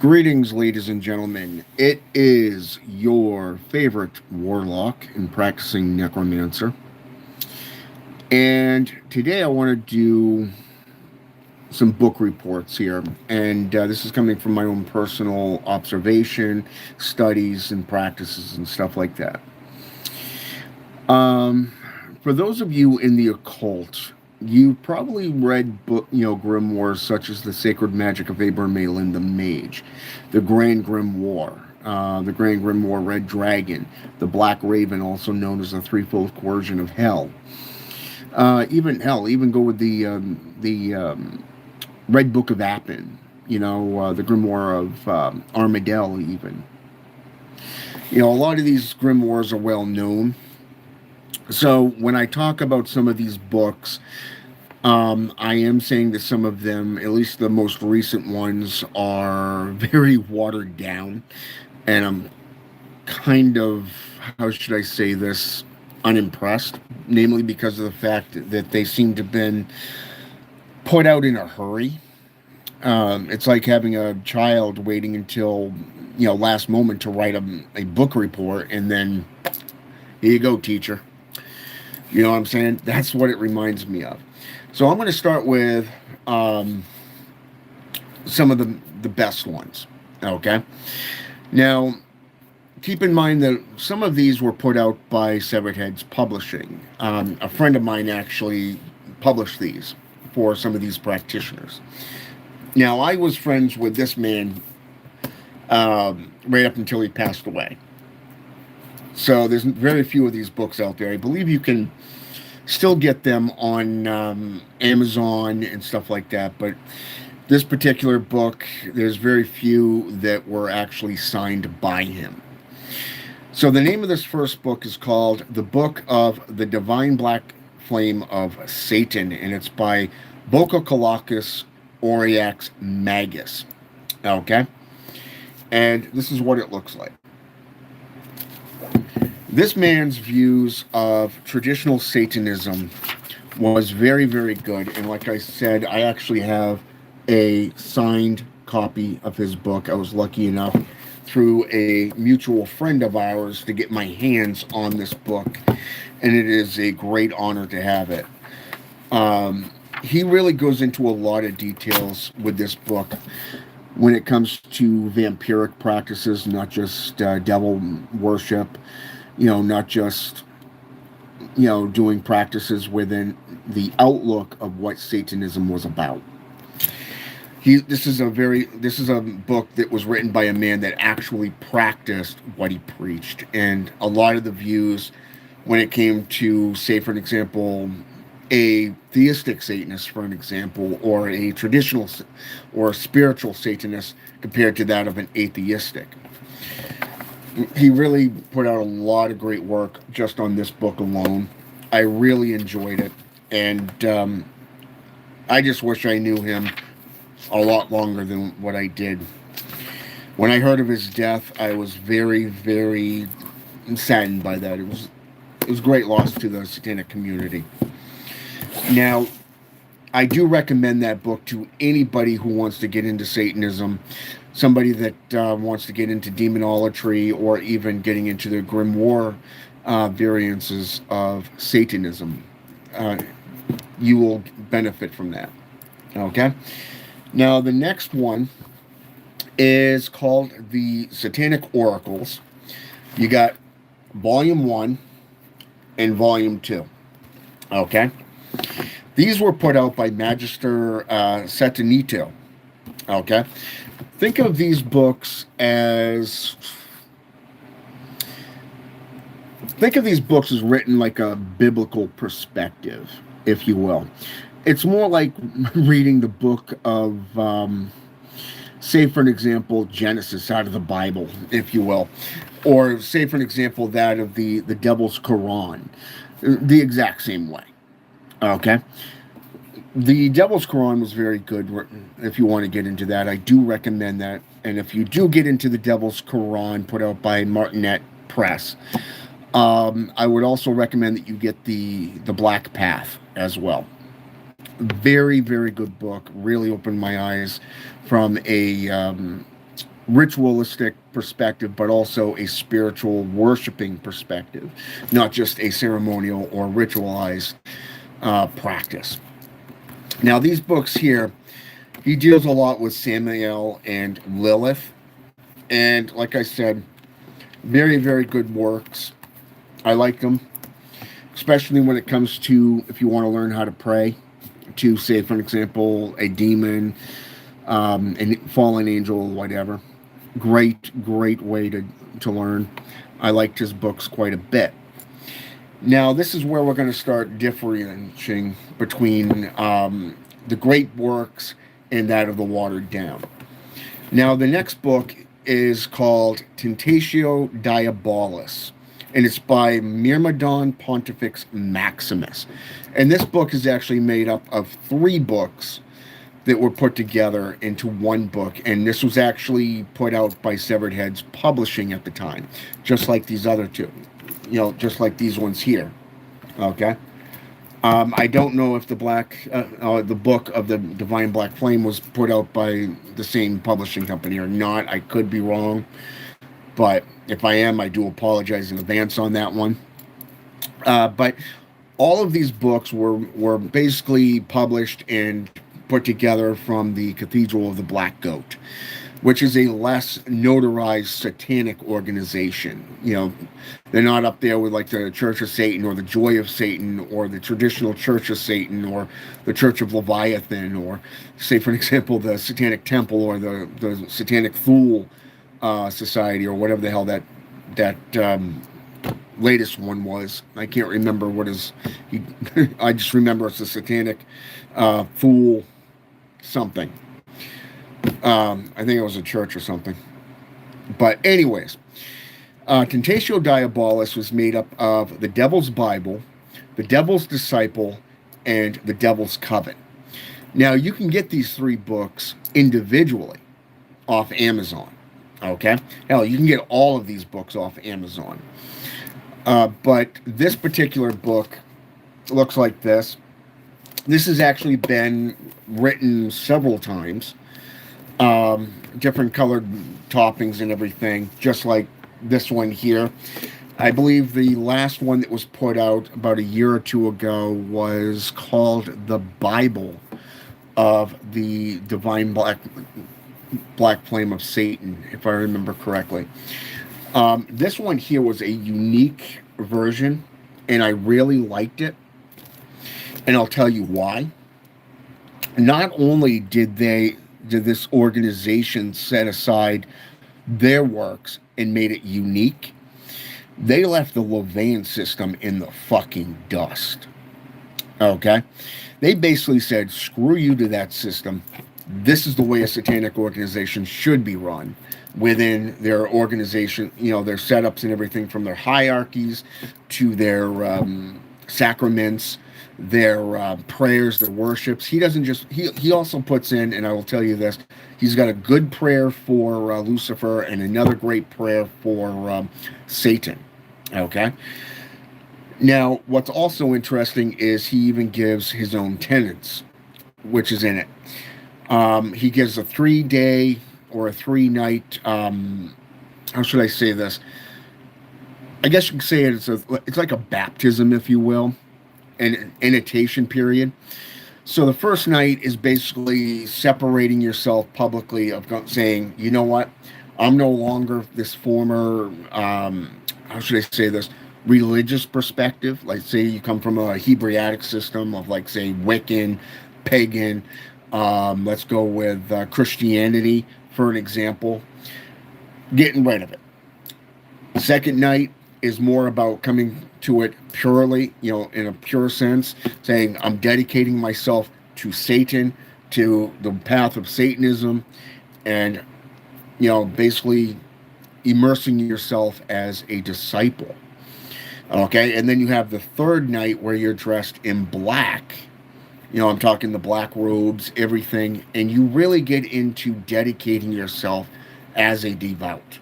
Greetings, ladies and gentlemen. It is your favorite warlock and practicing necromancer. And today I want to do some book reports here. And this is coming from my own personal observation, studies, and practices and stuff like that. For those of you in the occult, you probably read grimoires such as The Sacred Magic of Abramelin the Mage, the Grand Grimoire, the Grand Grimoire Red Dragon, the Black Raven, also known as the Threefold Coercion of Hell. Even go with the Red Book of Appin, the Grimoire of Armadale even. A lot of these grimoires are well known. So when I talk about some of these books, I am saying that some of them, at least the most recent ones, are very watered down. And I'm kind of, how should I say this, unimpressed. Namely because of the fact that they seem to have been put out in a hurry. It's like having a child waiting until, last moment to write a book report. And then, here you go, teacher. You know what I'm saying? That's what it reminds me of. So I'm going to start with some of the best ones. Okay. Now, keep in mind that some of these were put out by Severed Heads Publishing. A friend of mine actually published these for some of these practitioners. Now, I was friends with this man right up until he passed away. So there's very few of these books out there. I believe you can still get them on Amazon and stuff like that. But this particular book, there's very few that were actually signed by him. So the name of this first book is called The Book of the Divine Black Flame of Satan. And it's by Vrykolakas, Oriax, Magus. Okay? And this is what it looks like. This man's views of traditional Satanism was very, very good. And like I said, I actually have a signed copy of his book. I was lucky enough through a mutual friend of ours to get my hands on this book. And it is a great honor to have it. He really goes into a lot of details with this book when it comes to vampiric practices, not just devil worship. Not just, doing practices within the outlook of what Satanism was about. This is a book that was written by a man that actually practiced what he preached. And a lot of the views when it came to, say, for an example, a theistic Satanist, for an example, or a traditional or a spiritual Satanist compared to that of an atheistic. He really put out a lot of great work just on this book alone. I really enjoyed it. And I just wish I knew him a lot longer than what I did. When I heard of his death, I was very, very saddened by that. It was a great loss to the Satanic community. Now, I do recommend that book to anybody who wants to get into Satanism, somebody that wants to get into demonolatry, or even getting into the grimoire variances of Satanism. You will benefit from that. Okay? Now, the next one is called the Satanic Oracles. You got Volume 1 and Volume 2. Okay? These were put out by Magister Setanito. Okay? Think of these books as written like a biblical perspective, if you will. It's more like reading the book of, say, for an example, Genesis out of the Bible, if you will. Or, say, for an example, that of the Devil's Quran. The exact same way. Okay? The Devil's Quran was very good. If you want to get into that, I do recommend that. And if you do get into the Devil's Quran, put out by Martinet Press, I would also recommend that you get the Black Path as well. Very, very good book. Really opened my eyes from a ritualistic perspective, but also a spiritual worshiping perspective, not just a ceremonial or ritualized practice. Now, these books here, he deals a lot with Samael and Lilith. And like I said, very, very good works. I like them, especially when it comes to if you want to learn how to pray to, say, for example, a demon, a fallen angel, whatever. Great way to learn. I liked his books quite a bit. Now, this is where we're going to start differentiating between the great works and that of the watered down. Now, the next book is called Tentatio Diabolus, and it's by Myrmydon Pontifex Maximus. And this book is actually made up of 3 books that were put together into one book, and this was actually put out by Severed Heads Publishing at the time, just like these other 2, just like these ones here. Okay. I don't know if the book of the Divine Black Flame was put out by the same publishing company or not. I could be wrong, but if I am, I do apologize in advance on that one. But all of these books were basically published and put together from the Cathedral of the Black Goat, which is a less notarized satanic organization. They're not up there with like the Church of Satan or the Joy of Satan or the traditional Church of Satan or the Church of Leviathan or, say, for example, the Satanic Temple or the Satanic Fool Society or whatever the hell that latest one was. I can't remember what I just remember it's a Satanic Fool something. I think it was a church or something. But anyways, Tentatio Diabolus was made up of the Devil's Bible, the Devil's Disciple, and the Devil's Coven. Now, you can get these 3 books individually off Amazon. Okay? Hell, you can get all of these books off Amazon. But this particular book looks like this. This has actually been written several times. Different colored toppings and everything, just like this one here. I believe the last one that was put out about a year or 2 ago was called The Bible of the Divine Black Flame of Satan, if I remember correctly. This one here was a unique version, and I really liked it, and I'll tell you why. Not only did this organization set aside their works and made it unique, they left the Levian system in the fucking dust. Okay? They basically said, screw you to that system. This is the way a satanic organization should be run within their organization, their setups and everything, from their hierarchies to their sacraments, their prayers, their worships. He doesn't just, he also puts in, and I will tell you this, he's got a good prayer for Lucifer and another great prayer for Satan. Okay? Now, what's also interesting is he even gives his own tenets, which is in it. He gives a 3-day or a 3-night, how should I say this? I guess you could say it's like a baptism, if you will, an initiation period. So the first night is basically separating yourself publicly, of saying, you know what, I'm no longer this former, how should I say this, religious perspective. Like, say you come from a Hebraic system of, like, say, Wiccan, pagan, let's go with Christianity, for an example. Getting rid of it. Second night is more about coming to it purely, in a pure sense, saying, I'm dedicating myself to Satan, to the path of Satanism, and, basically immersing yourself as a disciple. Okay, and then you have the third night where you're dressed in black. I'm talking the black robes, everything, and you really get into dedicating yourself as a devout.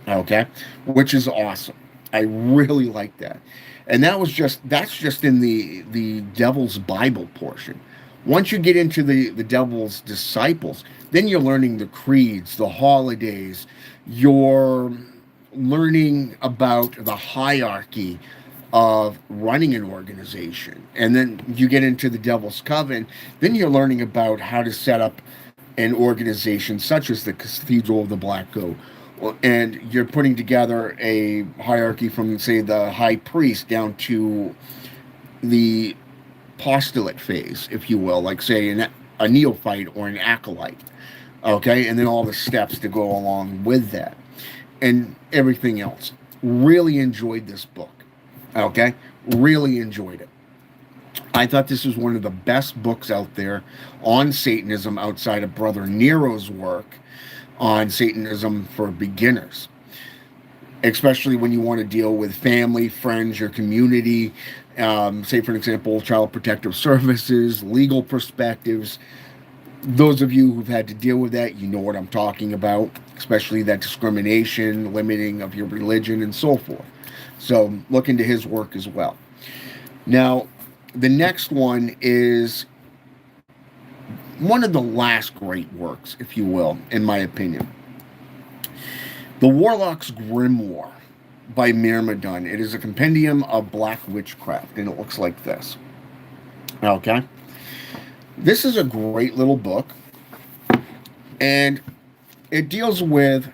Okay, which is awesome. I really like that. And that's just in the Devil's Bible portion. Once you get into the devil's disciples, then you're learning the creeds, the holidays, you're learning about the hierarchy of running an organization. And then you get into the devil's coven, then you're learning about how to set up an organization such as the Cathedral of the Black Goat. And you're putting together a hierarchy from, say, the high priest down to the apostolate phase, if you will, like, say, a neophyte or an acolyte. Okay, and then all the steps to go along with that and everything else. Really enjoyed this book. Okay, really enjoyed it. I thought this was one of the best books out there on Satanism outside of Brother Nero's work on Satanism for beginners, especially when you want to deal with family, friends, your community, say, for example, child protective services, legal perspectives. Those of you who've had to deal with that, you know what I'm talking about, especially that discrimination, limiting of your religion, and so forth. So look into his work as well. Now, the next one is one of the last great works, if you will, in my opinion. The Warlocks Grimoire by Myrmydon. It is a compendium of black witchcraft, and it looks like this. Okay? This is a great little book, and it deals with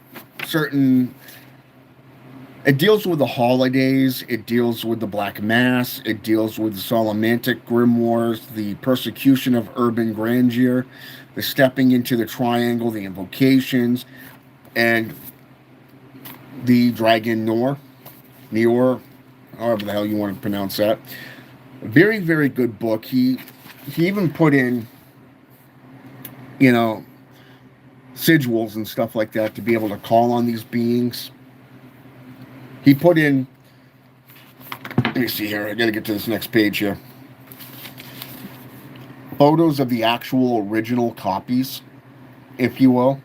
it deals with the holidays, it deals with the Black Mass, it deals with the Solomantic grimoires, the persecution of urban grandeur, the stepping into the triangle, the invocations, and the Dragon Noir, however the hell you want to pronounce that. A very, very good book. He even put in, sigils and stuff like that to be able to call on these beings. He put in, let me see here, I gotta get to this next page here. Photos of the actual original copies, if you will.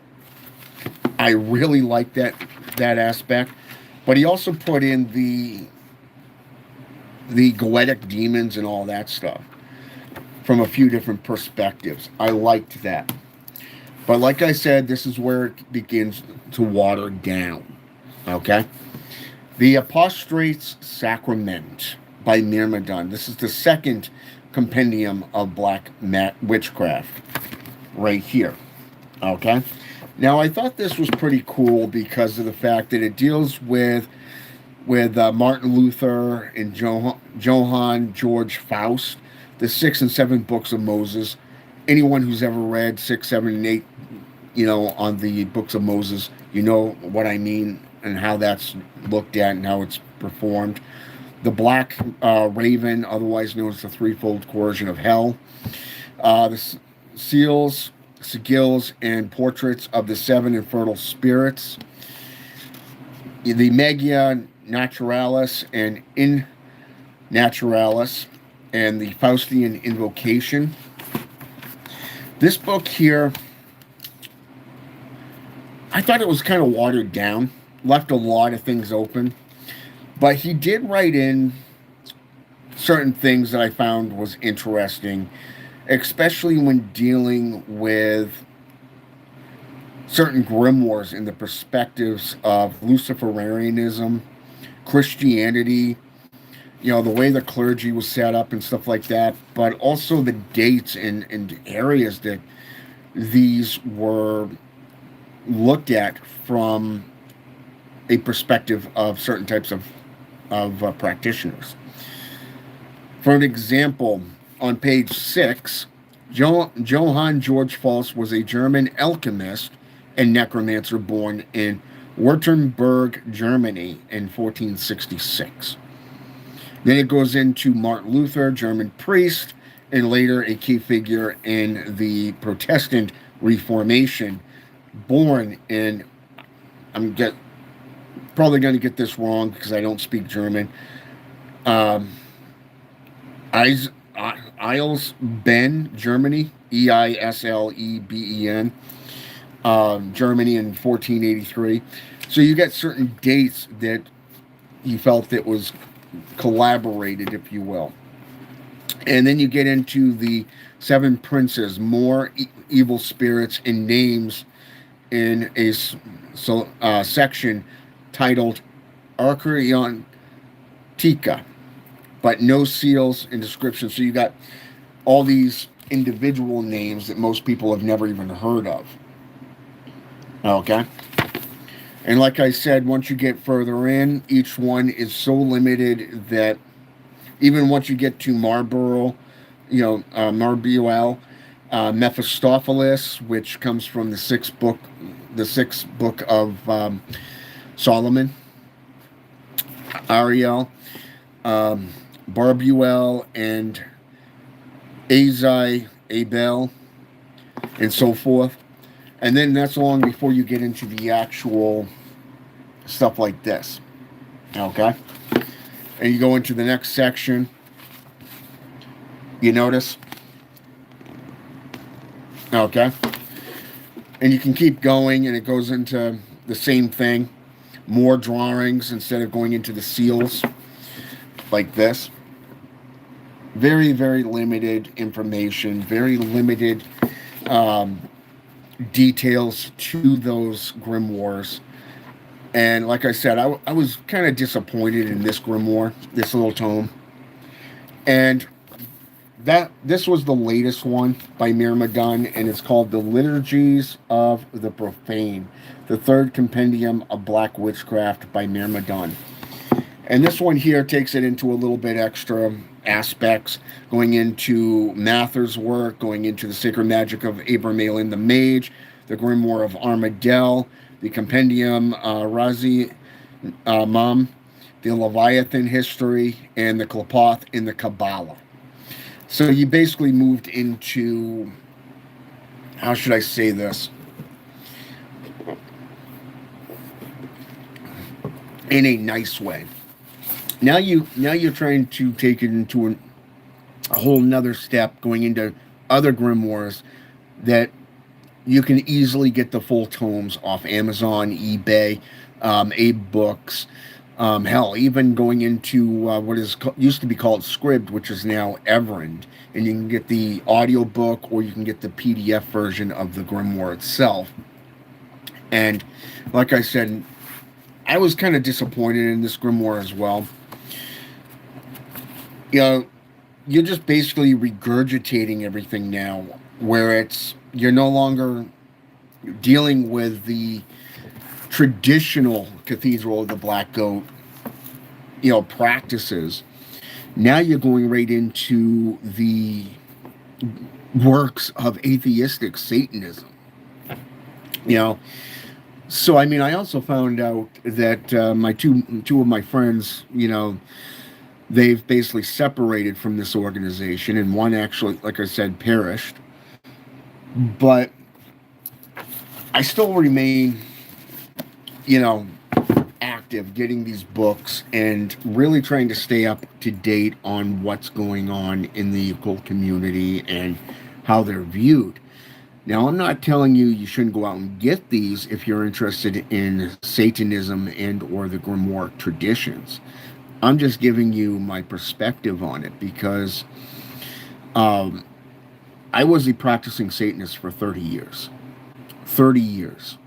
I really like that aspect. But he also put in the goetic demons and all that stuff from a few different perspectives. I liked that. But like I said, this is where it begins to water down. Okay? The Apostate's Sacrament by Myrmydon. This is the second compendium of black witchcraft right here. Okay? Now, I thought this was pretty cool because of the fact that it deals with Martin Luther and Johann George Faust, the 6 and 7 books of Moses. Anyone who's ever read 6, 7, and 8, on the books of Moses, you know what I mean and how that's looked at and how it's performed. The Black Raven, otherwise known as the Threefold Coercion of Hell. The seals, sigils, and portraits of the 7 infernal spirits. The Magia Naturalis and In Naturalis, and the Faustian Invocation. This book here, I thought it was kind of watered down, left a lot of things open, but he did write in certain things that I found was interesting, especially when dealing with certain grimoires in the perspectives of Luciferianism, Christianity, the way the clergy was set up and stuff like that, but also the dates and areas that these were looked at from a perspective of certain types of practitioners. For an example, on page 6, Johann George Faust was a German alchemist and necromancer born in Württemberg, Germany in 1466. Then it goes into Martin Luther, German priest, and later a key figure in the Protestant Reformation, born in, I'm probably going to get this wrong because I don't speak German, Eisleben, Germany, Eisleben, Germany in 1483. So you get certain dates that he felt that was collaborated, if you will. And then you get into the 7 princes, more evil spirits, and names in a section titled Archiontica, but no seals and descriptions. So you got all these individual names that most people have never even heard of. Okay? And like I said, once you get further in, each one is so limited that even once you get to Marbuel, Mephistopheles, which comes from the sixth book of Solomon, Ariel, Barbuel, and Abel, and so forth. And then that's long before you get into the actual stuff like this. Okay? And you go into the next section. You notice? Okay? And you can keep going, and it goes into the same thing. More drawings instead of going into the seals like this. Very, very limited information. Very limited details to those grimoires. And like I said, I was kind of disappointed in this grimoire, this little tome. And this was the latest one by Myrmydon, and it's called The Liturgies of the Profane, the third compendium of Black Witchcraft by Myrmydon. And this one here takes it into a little bit extra aspects, going into Mather's work, going into the sacred magic of Abramelin the Mage, the Grimoire of Armadale, the Compendium Razi Mum, the Leviathan history, and the Klapoth in the Kabbalah. So you basically moved into, how should I say this? In a nice way. Now you're trying to take it into a whole nother step, going into other grimoires that you can easily get the full tomes off Amazon, eBay, Abe Books. Hell, even going into what used to be called Scribd, which is now Everend, and you can get the audio book, or you can get the PDF version of the grimoire itself. And like I said, I was kind of disappointed in this grimoire as well. You're just basically regurgitating everything now, where you're no longer dealing with the traditional Cathedral of the Black Goat, practices. Now you're going right into the works of atheistic Satanism. So I mean, I also found out that my two of my friends, they've basically separated from this organization, and one actually, like I said, perished. But I still remain, active, getting these books and really trying to stay up to date on what's going on in the occult community and how they're viewed. Now, I'm not telling you shouldn't go out and get these if you're interested in Satanism and or the Grimoire traditions. I'm just giving you my perspective on it, because I was a practicing Satanist for 30 years. 30 years.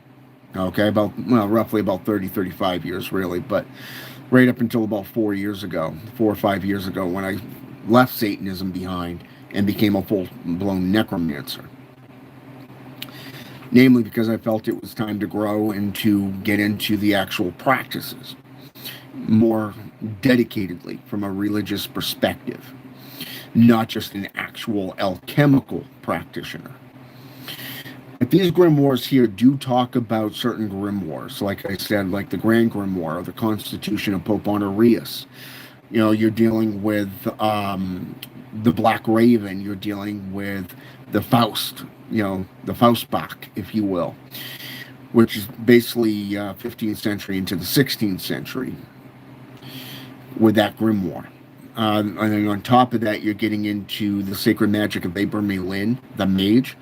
Okay, roughly about 30, 35 years, really. But right up until about 4 or 5 years ago, when I left Satanism behind and became a full-blown necromancer. Namely because I felt it was time to grow and to get into the actual practices more dedicatedly from a religious perspective, not just an actual alchemical practitioner. But these grimoires here do talk about certain grimoires, like I said, like the Grand Grimoire, or the Constitution of Pope Honorius. You're dealing with the Black Raven, you're dealing with the Faust, the Faustbach, if you will, which is basically 15th century into the 16th century with that grimoire. And then on top of that, you're getting into the sacred magic of Abramelin, the Mage.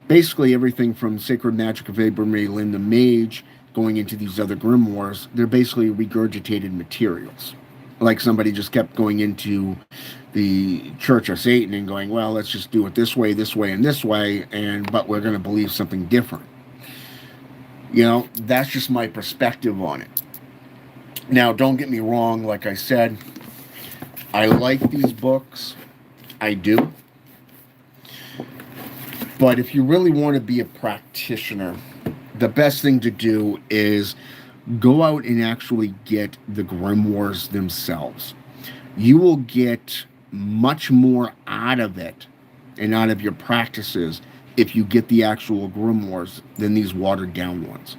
Basically everything from sacred magic of Abramelin, the Mage, going into these other grimoires, they're basically regurgitated materials. Like somebody just kept going into the Church of Satan and going, well, let's just do it this way, and this way, but we're going to believe something different. That's just my perspective on it. Now, don't get me wrong, like I said, I like these books. I do. But if you really want to be a practitioner, the best thing to do is go out and actually get the grimoires themselves. You will get much more out of it and out of your practices if you get the actual grimoires than these watered down ones.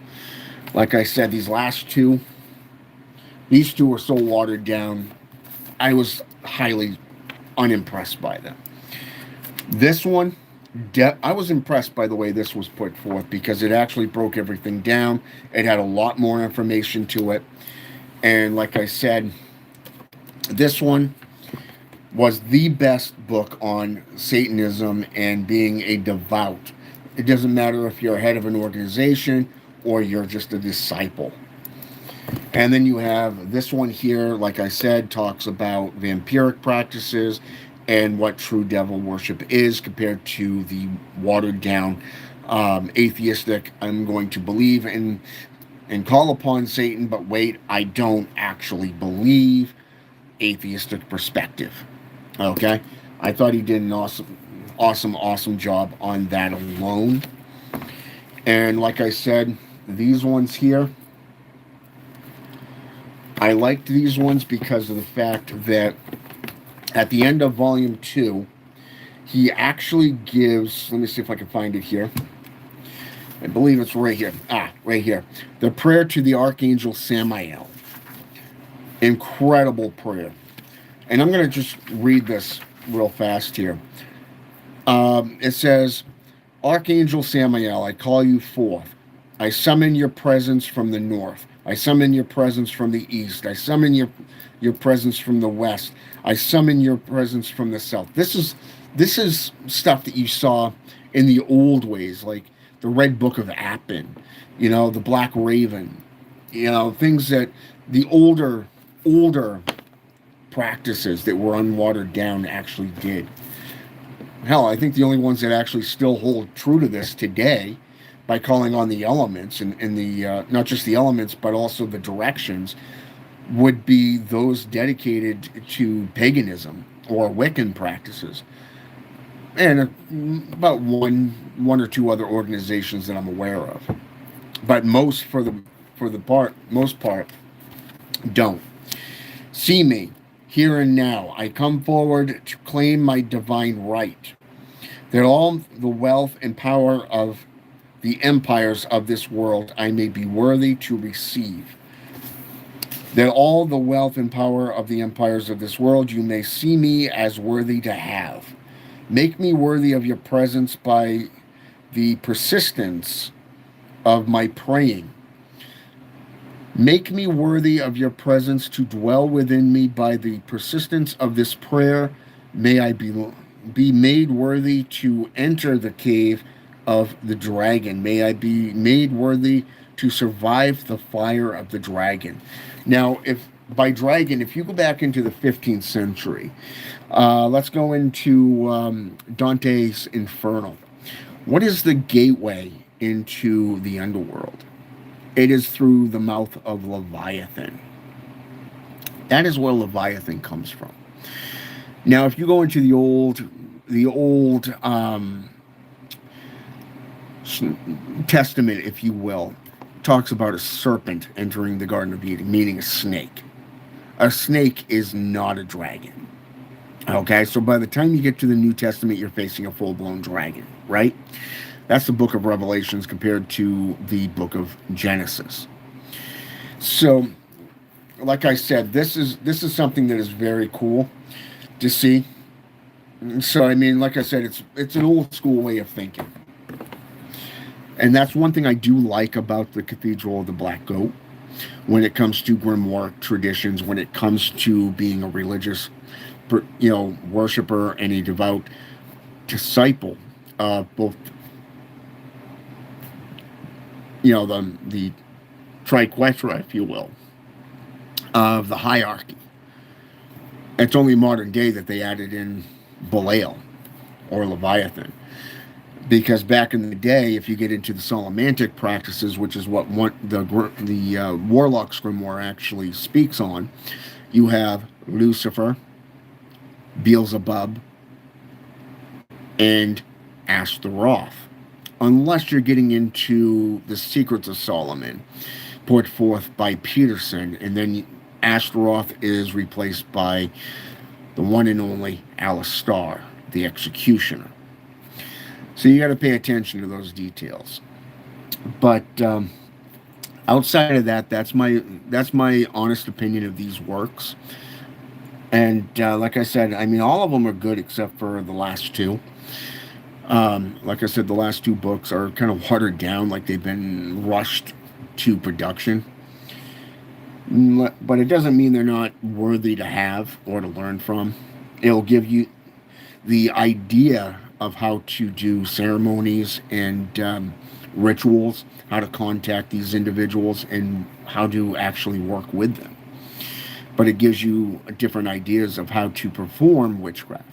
Like I said, these two are so watered down, I was highly unimpressed by them. This one, I was impressed by the way this was put forth, because it actually broke everything down. It had a lot more information to it. And like I said, this one was the best book on Satanism and being a devout. It doesn't matter if you're a head of an organization or you're just a disciple. And then you have this one here, like I said, talks about vampiric practices and what true devil worship is compared to the watered down atheistic, I'm going to believe in and call upon Satan, but wait, I don't actually believe atheistic perspective. Okay? I thought he did an awesome job on that alone. And like I said, these ones here, I liked these ones because of the fact that at the end of volume 2, he actually gives, let me see if I can find it here. I believe it's right here. Right here. The prayer to the Archangel Samael. Incredible prayer. And I'm going to just read this real fast here. It says, Archangel Samael, I call you forth. I summon your presence from the north. I summon your presence from the east. I summon your presence from the west. I summon your presence from the south. This is stuff that you saw in the old ways, like the Red Book of Appin, the Black Raven, things that the older practices that were unwatered down actually did. Hell, I think the only ones that actually still hold true to this today, by calling on the elements and the not just the elements but also the directions, would be those dedicated to paganism or Wiccan practices, and about one or two other organizations that I'm aware of. But most most part don't. See me here and now. I come forward to claim my divine right, that all the wealth and power of the empires of this world I may be worthy to receive. That all the wealth and power of the empires of this world you may see me as worthy to have. Make me worthy of your presence by the persistence of my praying. Make me worthy of your presence to dwell within me by the persistence of this prayer. May I be made worthy to enter the cave of the dragon. May I be made worthy to survive the fire of the dragon. Now, if you go back into the 15th century, let's go into Dante's Inferno. What is the gateway into the underworld? It is through the mouth of Leviathan. That is where Leviathan comes from. Now, if you go into the old Testament, if you will, talks about a serpent entering the Garden of Eden, meaning a snake. A snake is not a dragon. Okay, so by the time you get to the New Testament, you're facing a full-blown dragon, right? That's the book of Revelations compared to the book of Genesis. So, like I said, this is something that is very cool to see. So, I mean, like I said, it's an old school way of thinking. And that's one thing I do like about the Cathedral of the Black Goat when it comes to grimoire traditions, when it comes to being a religious, worshiper and a devout disciple of both, the triquetra, if you will, of the hierarchy. It's only modern day that they added in Belial or Leviathan. Because back in the day, if you get into the Solomantic practices, which is what the Warlocks Grimoire actually speaks on, you have Lucifer, Beelzebub, and Astaroth. Unless you're getting into the Secrets of Solomon, put forth by Peterson, and then Astaroth is replaced by the one and only Alistar, the Executioner. So you got to pay attention to those details. But outside of that, that's my honest opinion of these works. And like I said, I mean, all of them are good except for the last two. Like I said, the last two books are kind of watered down, like they've been rushed to production. But it doesn't mean they're not worthy to have or to learn from. It'll give you the idea of how to do ceremonies and rituals, how to contact these individuals, and how to actually work with them. But it gives you different ideas of how to perform witchcraft.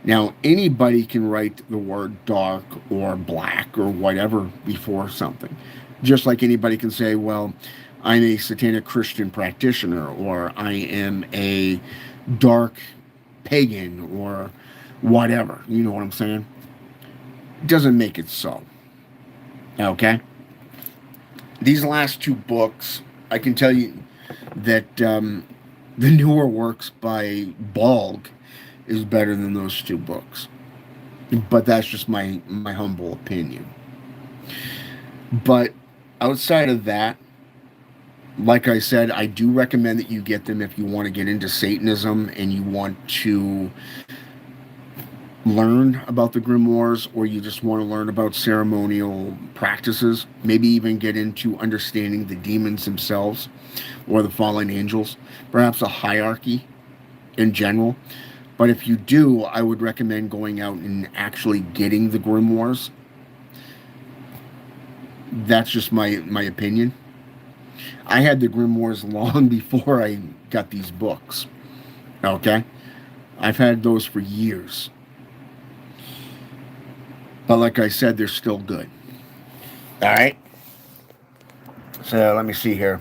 Now, anybody can write the word dark or black or whatever before something. Just like anybody can say, well, I'm a satanic Christian practitioner, or I am a dark pagan, or whatever. You know what I'm saying? It doesn't make it so. Okay? These last two books, I can tell you that the newer works by Balg is better than those two books. But that's just my humble opinion. But outside of that, like I said, I do recommend that you get them if you want to get into Satanism and you want to learn about the grimoires, or you just want to learn about ceremonial practices, maybe even get into understanding the demons themselves or the fallen angels, perhaps a hierarchy in general. But if you do, I would recommend going out and actually getting the grimoires. That's just my opinion. I had the grimoires long before I got these books. Okay? I've had those for years. But like I said, they're still good. All right? So let me see here.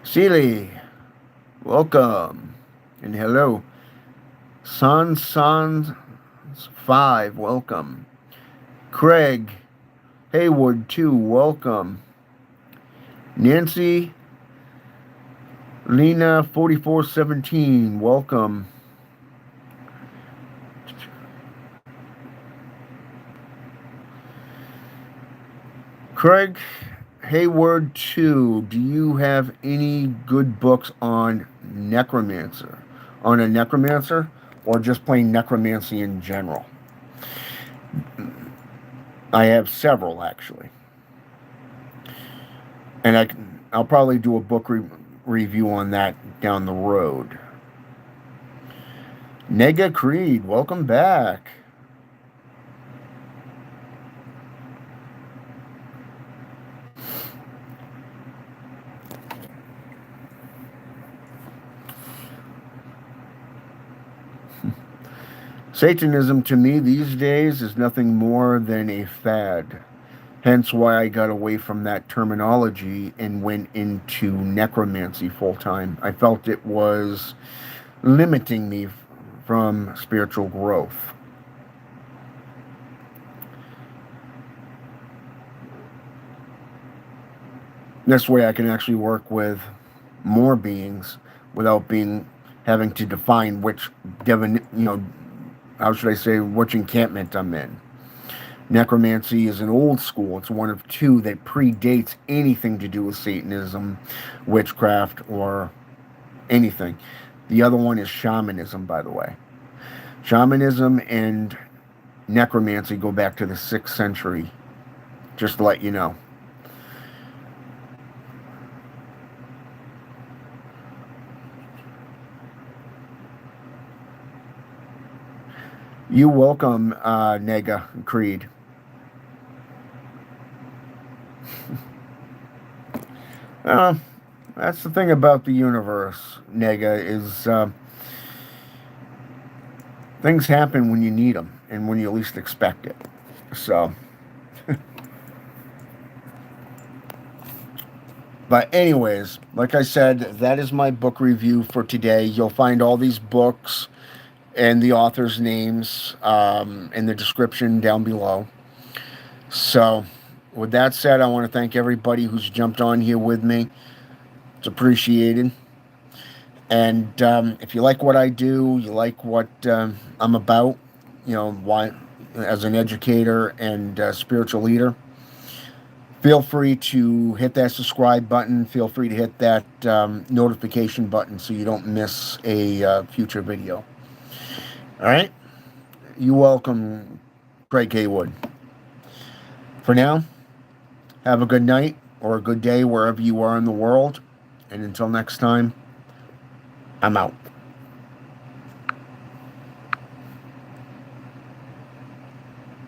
Seeley, welcome. And hello. Sans 5, welcome. Craig Haywood 2, welcome. Nancy Lena 4417, welcome. Craig Hayward 2, do you have any good books on necromancer? On a necromancer, or just plain necromancy in general? I have several, actually. And I'll probably do a book review on that down the road. Nega Creed, welcome back. Satanism to me these days is nothing more than a fad. Hence why I got away from that terminology and went into necromancy full time. I felt it was limiting me from spiritual growth. This way I can actually work with more beings without having to define which how should I say, which encampment I'm in. Necromancy is an old school. It's one of two that predates anything to do with Satanism, witchcraft, or anything. The other one is shamanism, by the way. Shamanism and necromancy go back to the 6th century, just to let you know. You welcome, Nega Creed. Uh, that's the thing about the universe, Nega, is things happen when you need them and when you least expect it. So, but anyways, like I said, that is my book review for today. You'll find all these books and the authors' names in the description down below. So, with that said, I want to thank everybody who's jumped on here with me. It's appreciated. And if you like what I do, you like what I'm about, why, as an educator and spiritual leader, feel free to hit that subscribe button. Feel free to hit that notification button so you don't miss a future video. All right? You're welcome, Craig Haywood. For now, have a good night or a good day wherever you are in the world. And until next time, I'm out.